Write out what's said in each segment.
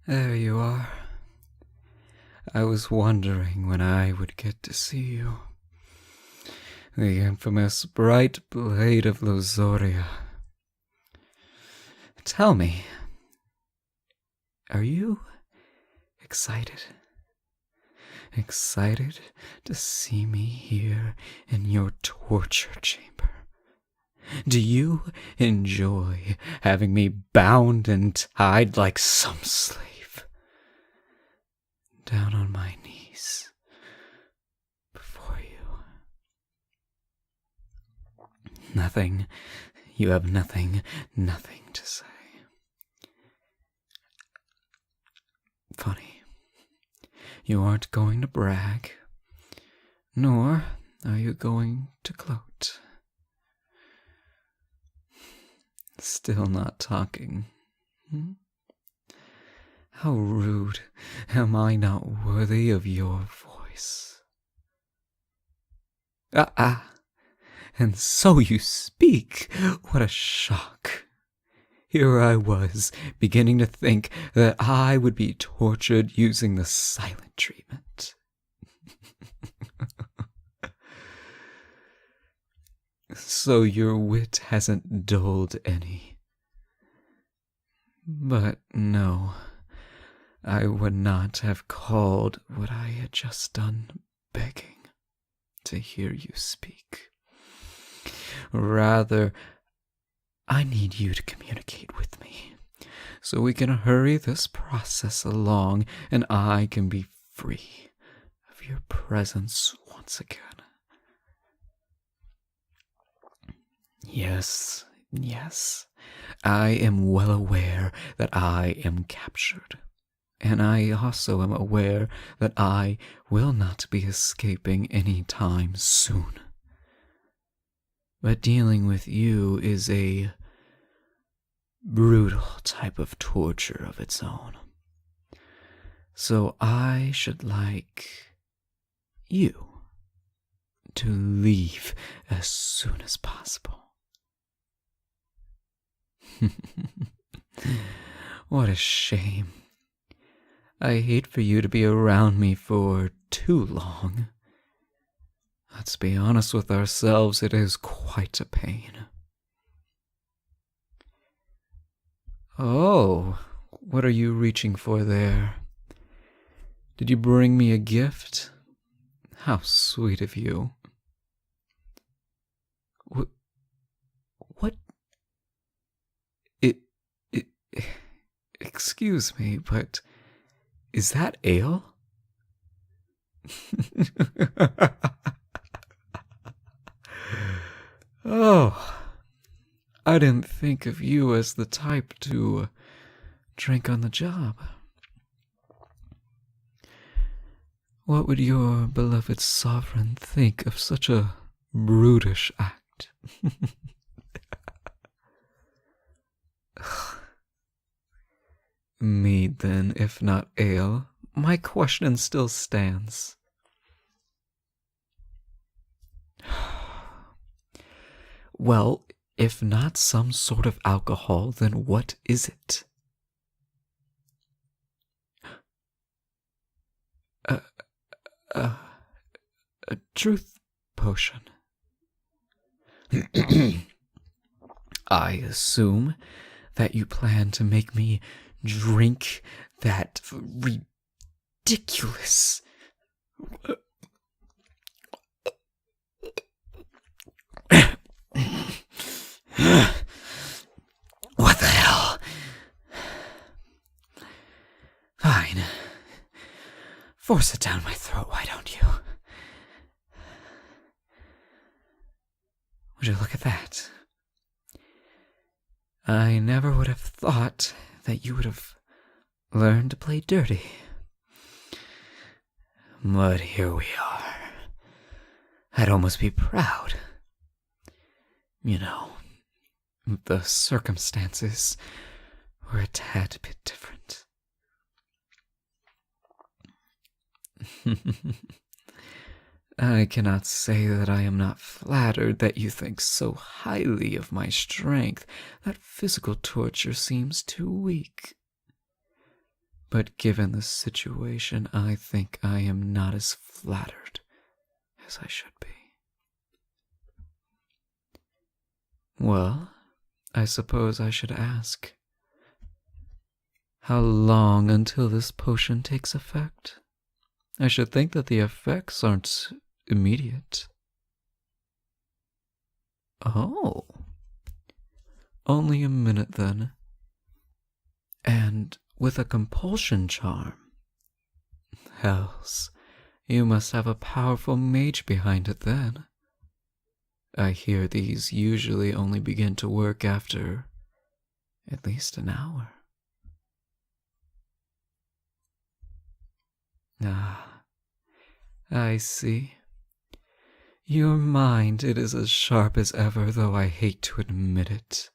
There you are. I was wondering when I would get to see you. The infamous Bright Blade of Losoria. Tell me, are you excited? Excited to see me here in your torture chamber? Do you enjoy having me bound and tied like some slave? Down on my knees before you. Nothing. You have nothing to say. Funny. You aren't going to brag, nor are you going to gloat. Still not talking. How rude. Am I not worthy of your voice? And so you speak. What a shock. Here I was, beginning to think that I would be tortured using the silent treatment. So your wit hasn't dulled any. But no, I would not have called what I had just done begging to hear you speak. Rather, I need you to communicate with me, so we can hurry this process along and I can be free of your presence once again. Yes, I am well aware that I am captured, and I also am aware that I will not be escaping any time soon. But dealing with you is a brutal type of torture of its own. So I should like you to leave as soon as possible. What a shame. I hate for you to be around me for too long. Let's be honest with ourselves, it is quite a pain. Oh, what are you reaching for there? Did you bring me a gift? How sweet of you. What? Excuse me, but is that ale? Oh, I didn't think of you as the type to drink on the job. What would your beloved sovereign think of such a brutish act? Mead, then, if not ale. My question still stands. Well, if not some sort of alcohol, then what is it? A truth potion. I assume that you plan to make me drink that ridiculous... What the hell? Fine. Force it down my throat, why don't you? Would you look at that? I never would have thought that you would have learned to play dirty. But here we are. I'd almost be proud. You know, the circumstances were a tad bit different. I cannot say that I am not flattered that you think so highly of my strength that physical torture seems too weak. But given the situation, I think I am not as flattered as I should be. Well, I suppose I should ask, how long until this potion takes effect? I should think that the effects aren't immediate. Oh, only a minute then. And with a compulsion charm. Hells, you must have a powerful mage behind it then. I hear these usually only begin to work after at least an hour. Ah, I see. Your mind, it is as sharp as ever, though I hate to admit it.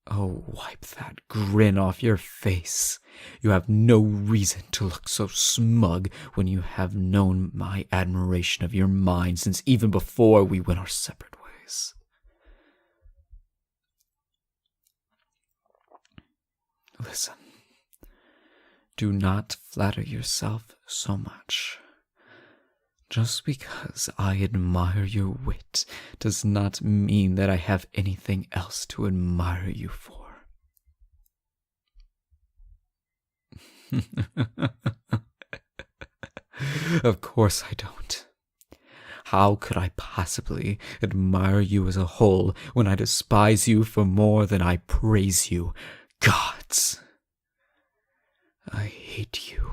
Oh, wipe that grin off your face. You have no reason to look so smug when you have known my admiration of your mind since even before we went our separate ways. Listen, do not flatter yourself so much. Just because I admire your wit does not mean that I have anything else to admire you for. Of course I don't. How could I possibly admire you as a whole when I despise you for more than I praise you? Gods! I hate you.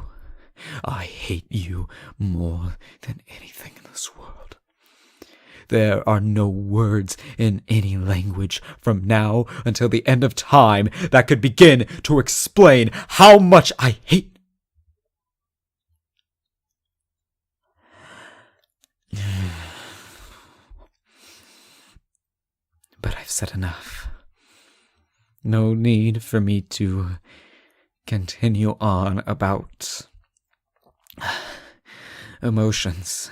I hate you more than anything in this world. There are no words in any language from now until the end of time that could begin to explain how much I hate. But I've said enough. No need for me to continue on about emotions.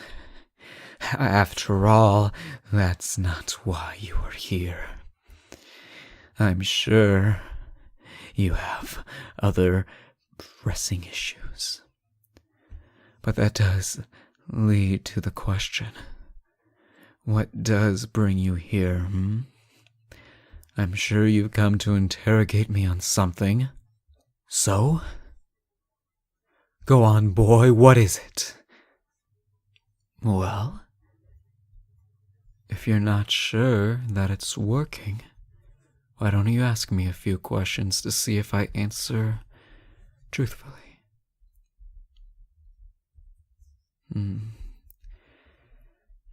After all, that's not why you are here. I'm sure you have other pressing issues. But that does lead to the question, what does bring you here, I'm sure you've come to interrogate me on something. So? Go on, boy, what is it? Well, if you're not sure that it's working, why don't you ask me a few questions to see if I answer truthfully?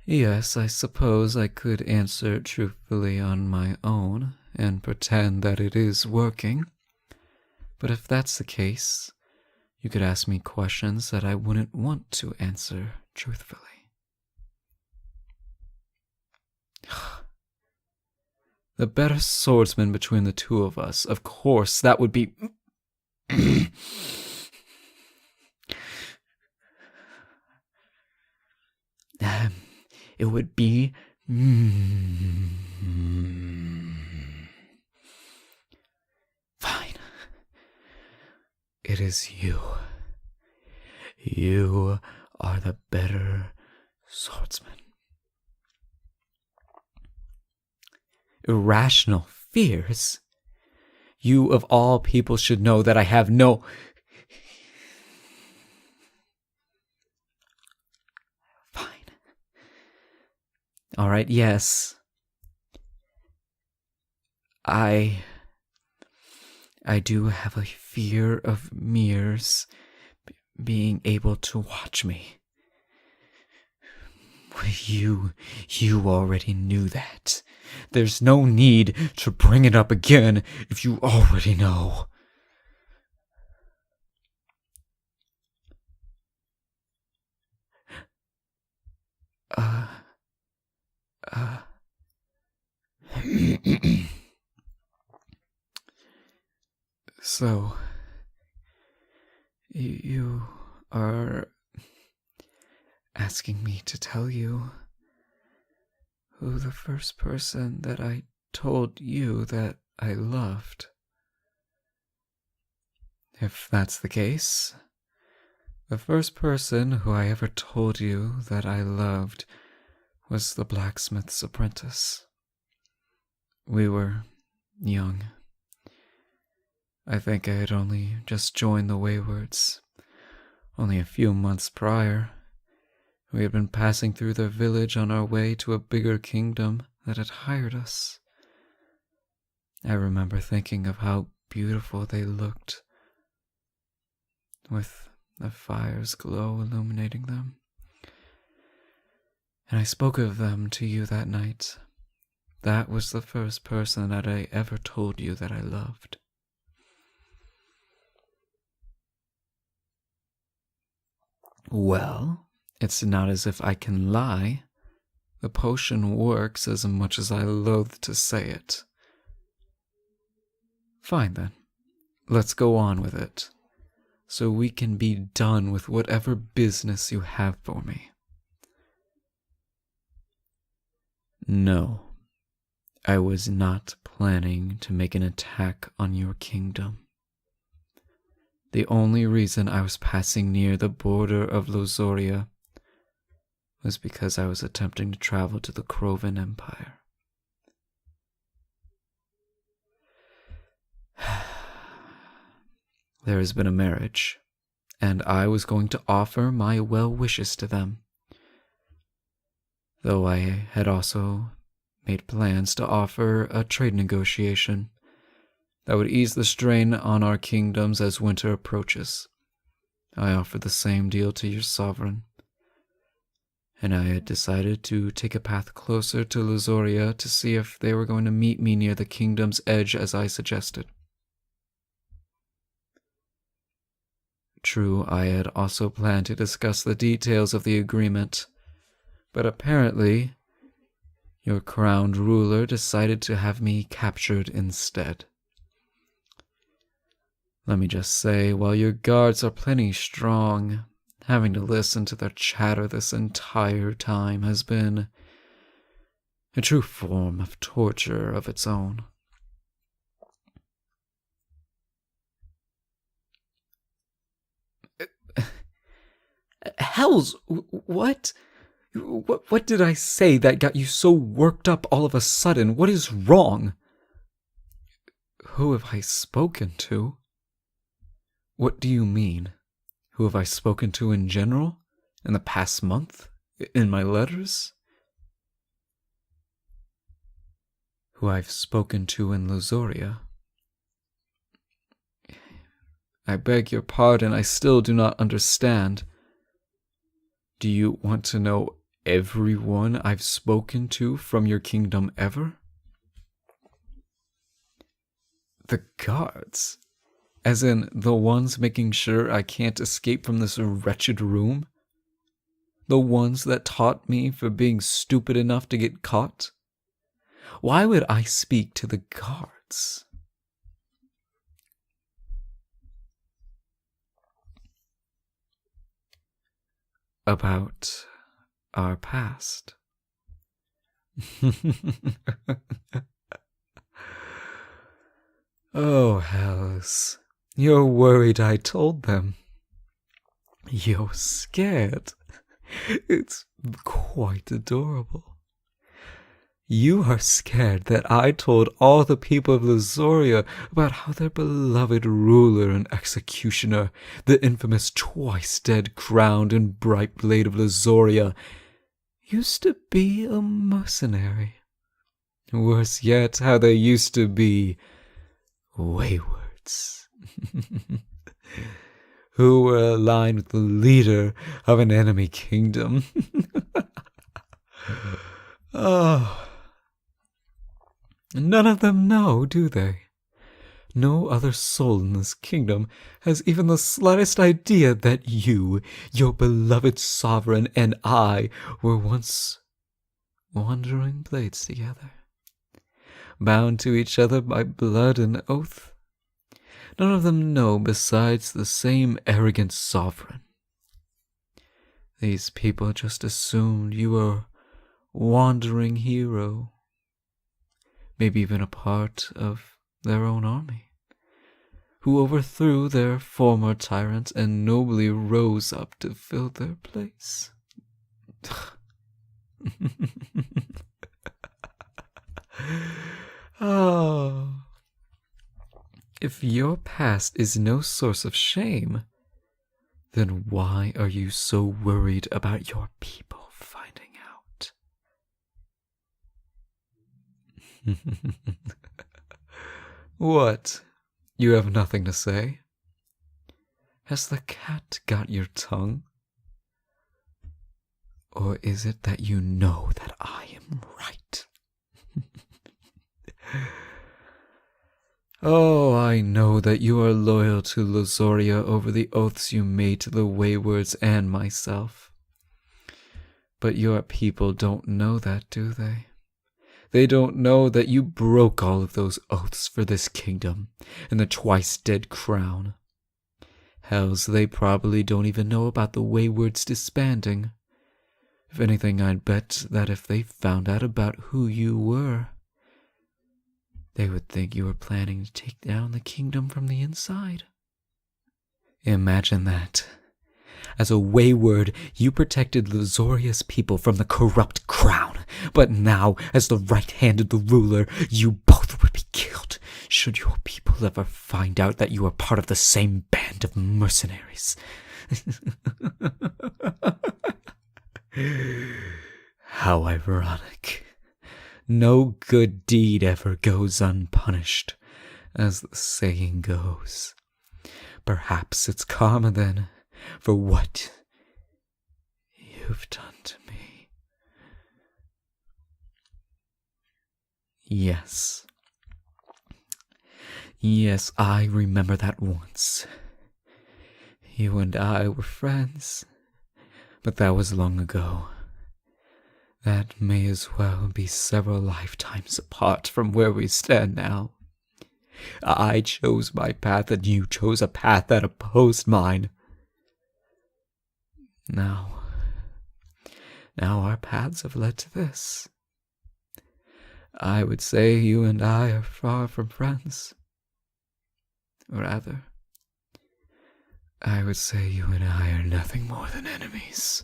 Yes, I suppose I could answer truthfully on my own and pretend that it is working. But if that's the case, you could ask me questions that I wouldn't want to answer truthfully. The better swordsman between the two of us, of course, that would be... It would be... Fine. It is you. You are the better swordsman. Irrational fears? You of all people should know that I have no... Fine. All right, yes. I do have a fear of mirrors being able to watch me. You already knew that. There's no need to bring it up again if you already know. So, you are asking me to tell you who the first person that I told you that I loved. If that's the case, the first person who I ever told you that I loved was the blacksmith's apprentice. We were young. I think I had only just joined the Waywards. Only a few months prior, we had been passing through their village on our way to a bigger kingdom that had hired us. I remember thinking of how beautiful they looked, with the fire's glow illuminating them. And I spoke of them to you that night. That was the first person that I ever told you that I loved. Well, it's not as if I can lie. The potion works as much as I loathe to say it. Fine then, let's go on with it, so we can be done with whatever business you have for me. No, I was not planning to make an attack on your kingdom. The only reason I was passing near the border of Losoria was because I was attempting to travel to the Crovan Empire. There has been a marriage, and I was going to offer my well wishes to them, though I had also made plans to offer a trade negotiation that would ease the strain on our kingdoms as winter approaches. I offered the same deal to your sovereign, and I had decided to take a path closer to Losoria to see if they were going to meet me near the kingdom's edge as I suggested. True, I had also planned to discuss the details of the agreement, but apparently your crowned ruler decided to have me captured instead. Let me just say, while your guards are plenty strong, having to listen to their chatter this entire time has been a true form of torture of its own. Hells, what? What did I say that got you so worked up all of a sudden? What is wrong? Who have I spoken to? What do you mean? Who have I spoken to in general? In the past month? In my letters? Who I've spoken to in Losoria? I beg your pardon, I still do not understand. Do you want to know everyone I've spoken to from your kingdom ever? The guards? As in, the ones making sure I can't escape from this wretched room? The ones that taught me for being stupid enough to get caught? Why would I speak to the guards? About our past. Oh, hells. You're worried I told them. You're scared. It's quite adorable. You are scared that I told all the people of Losoria about how their beloved ruler and executioner, the infamous twice-dead crowned and Bright Blade of Losoria, used to be a mercenary. Worse yet, how they used to be Waywards, who were aligned with the leader of an enemy kingdom. Oh. None of them know, do they? No other soul in this kingdom has even the slightest idea that you, your beloved sovereign, and I were once wandering blades together, bound to each other by blood and oath. None of them know besides the same arrogant sovereign. These people just assumed you were a wandering hero, maybe even a part of their own army. who overthrew their former tyrant and nobly rose up to fill their place. Oh, if your past is no source of shame, then why are you so worried about your people finding out? What? You have nothing to say? Has the cat got your tongue? Or is it that you know that I am right? Oh, I know that you are loyal to Losoria over the oaths you made to the Waywards and myself. But your people don't know that, do they? They don't know that you broke all of those oaths for this kingdom and the twice-dead crown. Hells, they probably don't even know about the Waywards disbanding. If anything, I'd bet that if they found out about who you were, they would think you were planning to take down the kingdom from the inside. Imagine that. As a wayward, you protected Losoria's people from the corrupt crown, but now, as the right hand of the ruler, you both would be killed should your people ever find out that you are part of the same band of mercenaries. How ironic. No good deed ever goes unpunished, as the saying goes. Perhaps it's karma, then, for what you've done to me. Yes. Yes, I remember that once. You and I were friends, but that was long ago. That may as well be several lifetimes apart from where we stand now. I chose my path and you chose a path that opposed mine. Now our paths have led to this. I would say you and I are far from friends. Rather, I would say you and I are nothing more than enemies.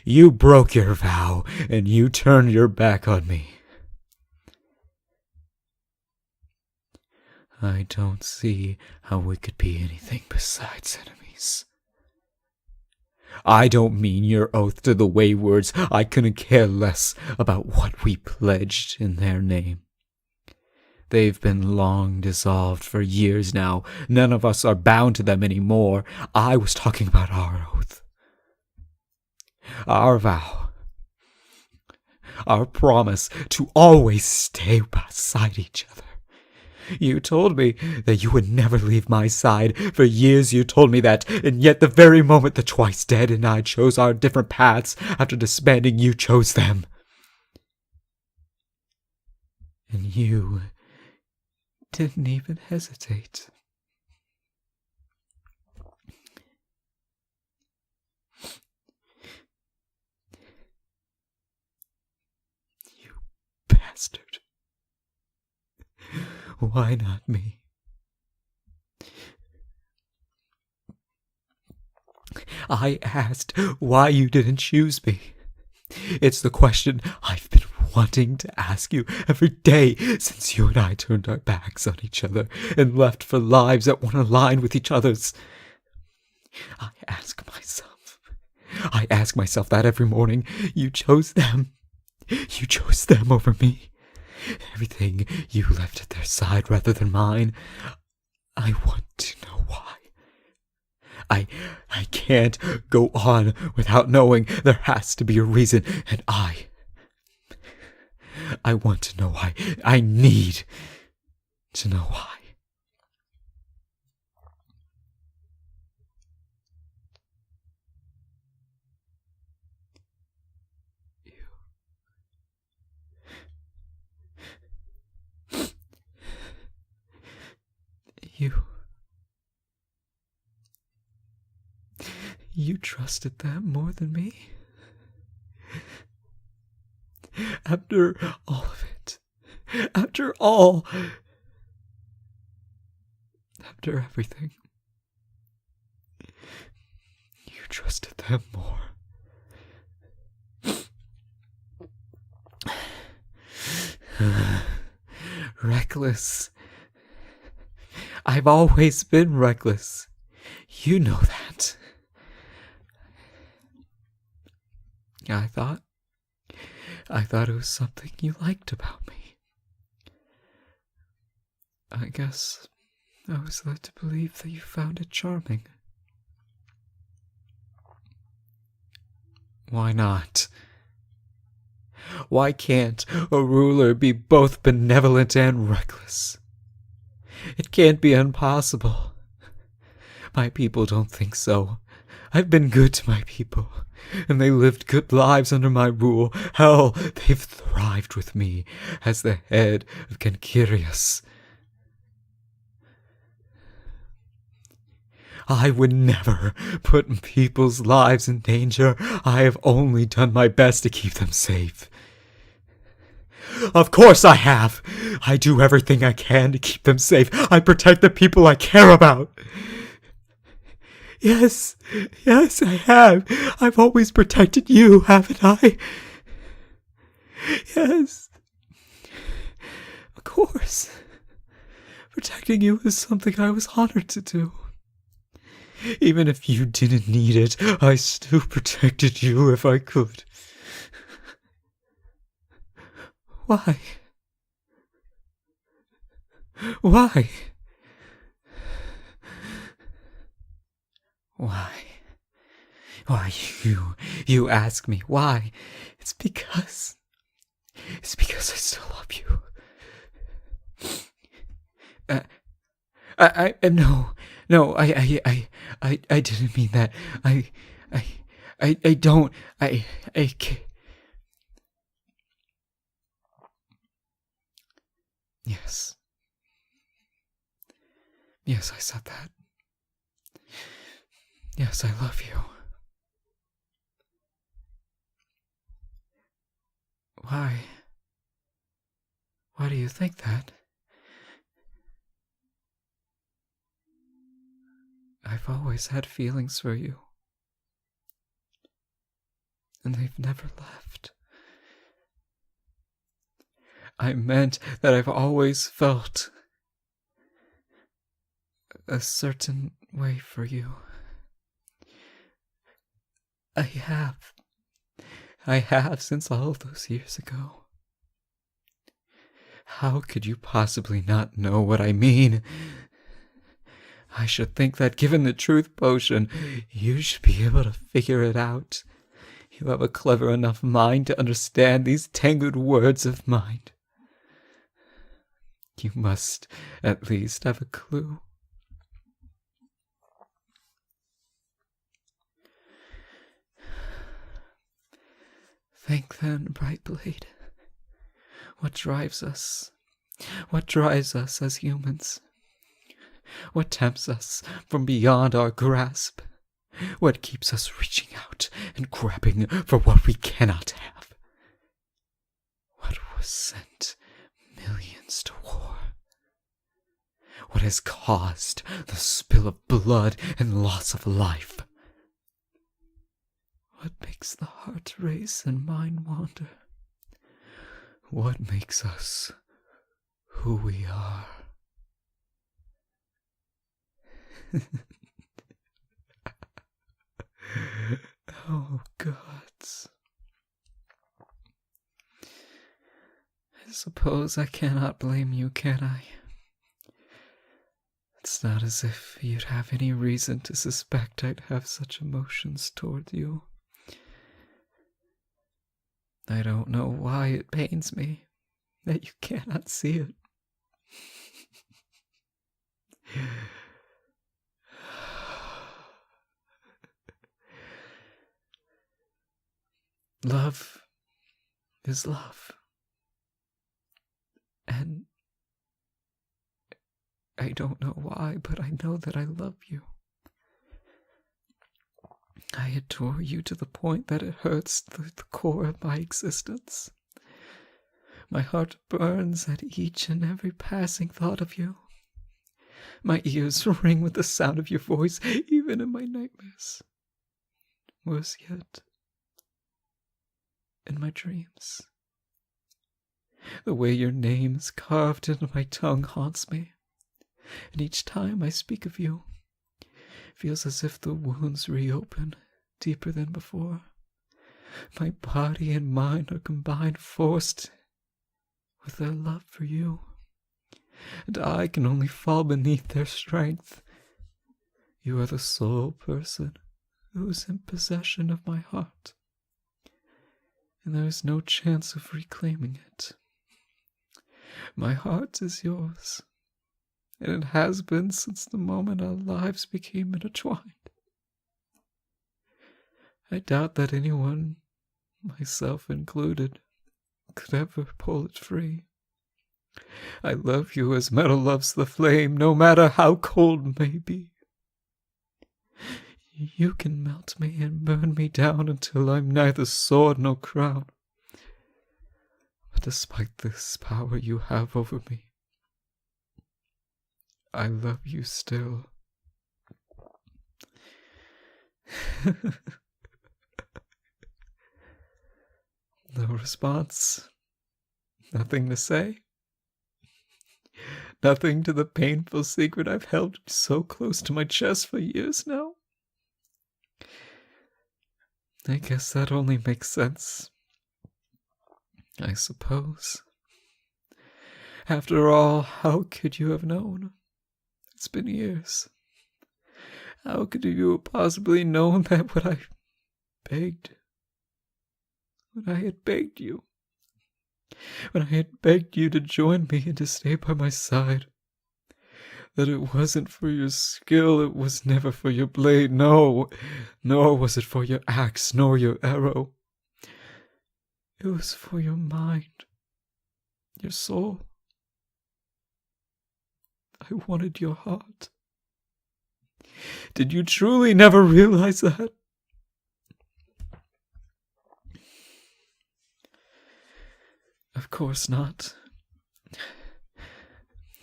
You broke your vow, and you turned your back on me. I don't see how we could be anything besides enemies. I don't mean your oath to the Waywards. I couldn't care less about what we pledged in their name. They've been long dissolved for years now. None of us are bound to them anymore. I was talking about our oath. Our vow. Our promise to always stay beside each other. You told me that you would never leave my side. For years you told me that, and yet the very moment the twice dead and I chose our different paths, after disbanding, you chose them. And you didn't even hesitate. You bastard. Why not me? I asked why you didn't choose me. It's the question I've been wanting to ask you every day since you and I turned our backs on each other and left for lives that weren't aligned with each other's. I ask myself that every morning. You chose them. You chose them over me. Everything you left at their side rather than mine. I want to know why. I can't go on without knowing. There has to be a reason, and I want to know why. I need to know why. You trusted them more than me? After all of it, after all, after everything. You trusted them more. Reckless. I've always been reckless. You know that. I thought it was something you liked about me. I guess I was led to believe that you found it charming. Why not? Why can't a ruler be both benevolent and reckless? It can't be impossible. My people don't think so. I've been good to my people, and they lived good lives under my rule. Hell, they've thrived with me as the head of Cancirius. I would never put people's lives in danger. I have only done my best to keep them safe. Of course I have. I do everything I can to keep them safe. I protect the people I care about. Yes, I have. I've always protected you, haven't I? Yes. Of course. Protecting you is something I was honored to do. Even if you didn't need it, I still protected you if I could. Why? Why? Why? Why, you ask me why? It's because I still love you. No, I didn't mean that. I don't, I can't. Yes, I said that. Yes, I love you. Why? Why do you think that? I've always had feelings for you. And they've never left. I meant that I've always felt a certain way for you. I have since all those years ago. How could you possibly not know what I mean? I should think that given the truth potion, you should be able to figure it out. You have a clever enough mind to understand these tangled words of mine. You must at least have a clue. Think then, Bright Blade. What drives us? What drives us as humans? What tempts us from beyond our grasp? What keeps us reaching out and grabbing for what we cannot have? What was sent millions to war? What has caused the spill of blood and loss of life? What makes the heart race and mind wander? What makes us who we are? Oh, gods. I suppose I cannot blame you, can I? It's not as if you'd have any reason to suspect I'd have such emotions toward you. I don't know why it pains me that you cannot see it. Love is love. And I don't know why, but I know that I love you. I adore you to the point that it hurts the core of my existence. My heart burns at each and every passing thought of you. My ears ring with the sound of your voice, even in my nightmares. Worse yet, in my dreams. The way your name is carved into my tongue haunts me, and each time I speak of you, feels as if the wounds reopen deeper than before. My body and mind are combined, forced with their love for you, and I can only fall beneath their strength. You are the sole person who is in possession of my heart, and there is no chance of reclaiming it. My heart is yours, and it has been since the moment our lives became intertwined. I doubt that anyone, myself included, could ever pull it free. I love you as metal loves the flame, no matter how cold it may be. You can melt me and burn me down until I'm neither sword nor crown. But despite this power you have over me, I love you still. No response. Nothing to say. Nothing to the painful secret I've held so close to my chest for years now. I guess that only makes sense. I suppose. After all, how could you have known? It's been years. How could you have possibly known that what I begged, when I had begged you, when I had begged you to join me and to stay by my side, that it wasn't for your skill, it was never for your blade, no, nor was it for your axe, nor your arrow. It was for your mind, your soul. I wanted your heart. Did you truly never realize that? Of course not.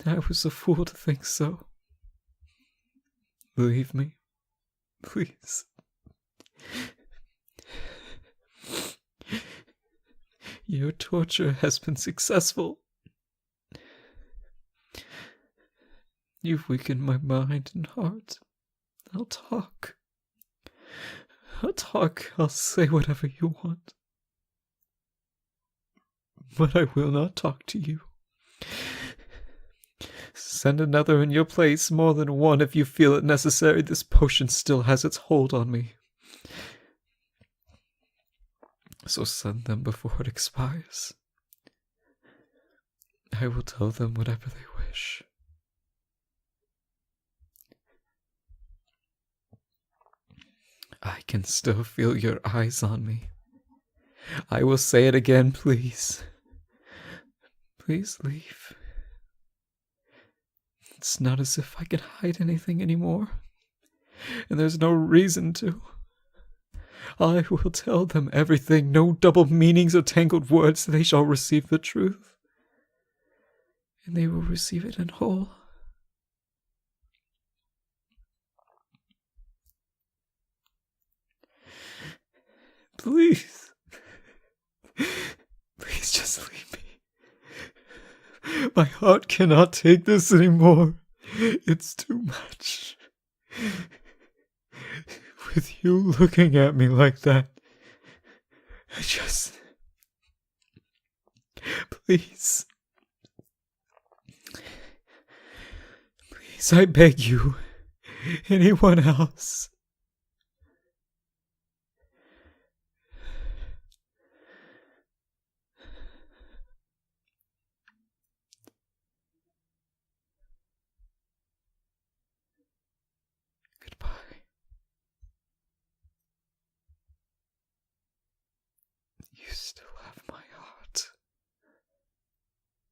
I was a fool to think so. Leave me, please. Your torture has been successful. You've weakened my mind and heart. I'll talk. I'll say whatever you want. But I will not talk to you. Send another in your place, more than one if you feel it necessary. This potion still has its hold on me. So send them before it expires. I will tell them whatever they wish. I can still feel your eyes on me. I will say it again, please. Please leave. It's not as if I can hide anything anymore, and there's no reason to. I will tell them everything, no double meanings or tangled words. They shall receive the truth, and they will receive it in whole. Please. Please just leave me. My heart cannot take this anymore. It's too much. With you looking at me like that, I just... Please. Please, I beg you. Anyone else? Goodbye. You still